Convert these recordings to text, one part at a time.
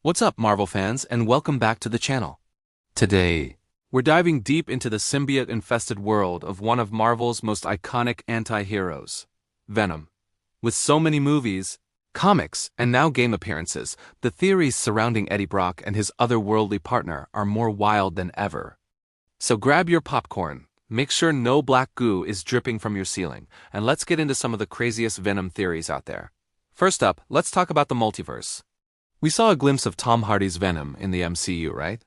What's up, Marvel fans, and welcome back to the channel. Today, we're diving deep into the symbiote-infested world of one of Marvel's most iconic anti-heroes, Venom. With so many movies, comics, and now game appearances, the theories surrounding Eddie Brock and his otherworldly partner are more wild than ever. So grab your popcorn, make sure no black goo is dripping from your ceiling, and let's get into some of the craziest Venom theories out there. First up, let's talk about the multiverse. We saw a glimpse of Tom Hardy's Venom in the MCU, right?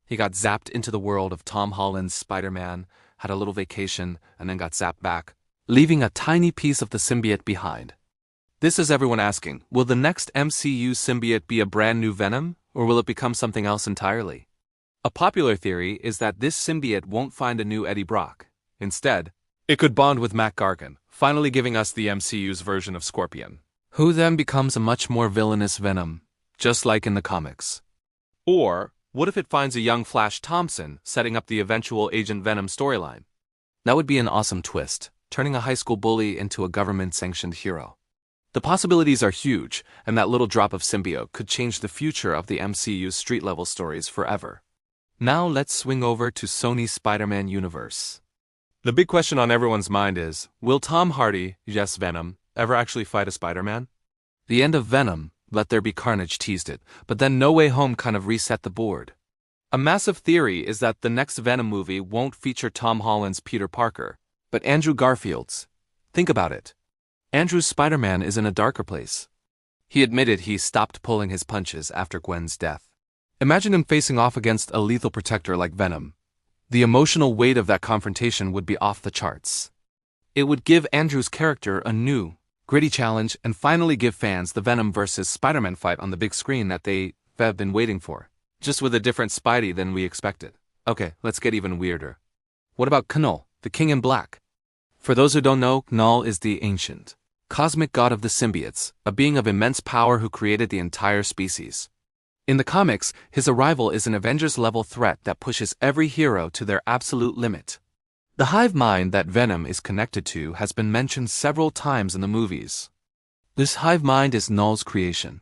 He got zapped into the world of Tom Holland's Spider-Man, had a little vacation, and then got zapped back, leaving a tiny piece of the symbiote behind. This is everyone asking, will the next MCU symbiote be a brand new Venom, or will it become something else entirely? A popular theory is that this symbiote won't find a new Eddie Brock. Instead, it could bond with Mac Gargan, finally giving us the MCU's version of Scorpion, who then becomes a much more villainous Venom, just like in the comics. Or, what if it finds a young Flash Thompson, setting up the eventual Agent Venom storyline? That would be an awesome twist, turning a high school bully into a government-sanctioned hero. The possibilities are huge, and that little drop of symbiote could change the future of the MCU's street-level stories forever. Now let's swing over to Sony's Spider-Man universe. The big question on everyone's mind is, will Tom Hardy, yes Venom, ever actually fight a Spider-Man? The end of Venom, Let There Be Carnage teased it, but then No Way Home kind of reset the board. A massive theory is that the next Venom movie won't feature Tom Holland's Peter Parker, but Andrew Garfield's. Think about it. Andrew's Spider-Man is in a darker place. He admitted he stopped pulling his punches after Gwen's death. Imagine him facing off against a lethal protector like Venom. The emotional weight of that confrontation would be off the charts. It would give Andrew's character a new, gritty challenge and finally give fans the Venom vs. Spider-Man fight on the big screen that they've been waiting for, just with a different Spidey than we expected. Okay, let's get even weirder. What about Knull, the King in Black? For those who don't know, Knull is the ancient, cosmic god of the symbiotes, a being of immense power who created the entire species. In the comics, his arrival is an Avengers-level threat that pushes every hero to their absolute limit. The hive mind that Venom is connected to has been mentioned several times in the movies. This hive mind is Knull's creation.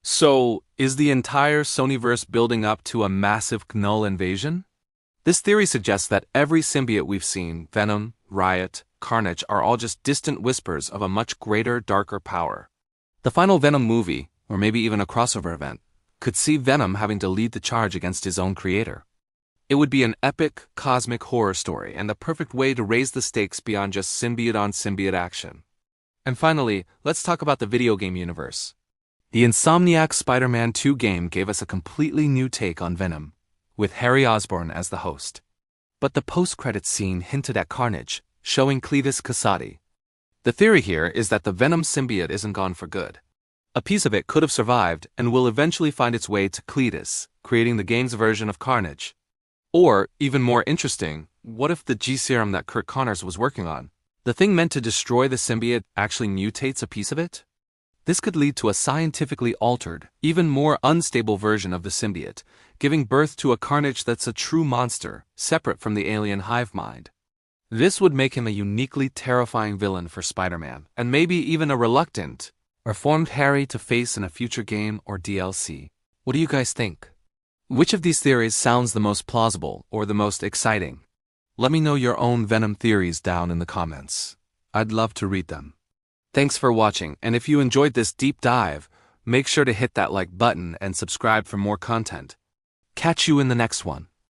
So, is the entire Sonyverse building up to a massive Knull invasion? This theory suggests that every symbiote we've seen, Venom, Riot, Carnage, are all just distant whispers of a much greater, darker power. The final Venom movie, or maybe even a crossover event, could see Venom having to lead the charge against his own creator. It would be an epic, cosmic horror story and the perfect way to raise the stakes beyond just symbiote-on-symbiote action. And finally, let's talk about the video game universe. The Insomniac Spider-Man 2 game gave us a completely new take on Venom, with Harry Osborn as the host. But the post-credits scene hinted at Carnage, showing Cletus Kasady. The theory here is that the Venom symbiote isn't gone for good. A piece of it could have survived and will eventually find its way to Cletus, creating the game's version of Carnage. Or, even more interesting, what if the G-Serum that Kirk Connors was working on, the thing meant to destroy the symbiote, actually mutates a piece of it? This could lead to a scientifically altered, even more unstable version of the symbiote, giving birth to a Carnage that's a true monster, separate from the alien hive mind. This would make him a uniquely terrifying villain for Spider-Man, and maybe even a reluctant, reformed Harry to face in a future game or DLC. What do you guys think? Which of these theories sounds the most plausible or the most exciting? Let me know your own Venom theories down in the comments. I'd love to read them. Thanks for watching, and if you enjoyed this deep dive, make sure to hit that like button and subscribe for more content. Catch you in the next one.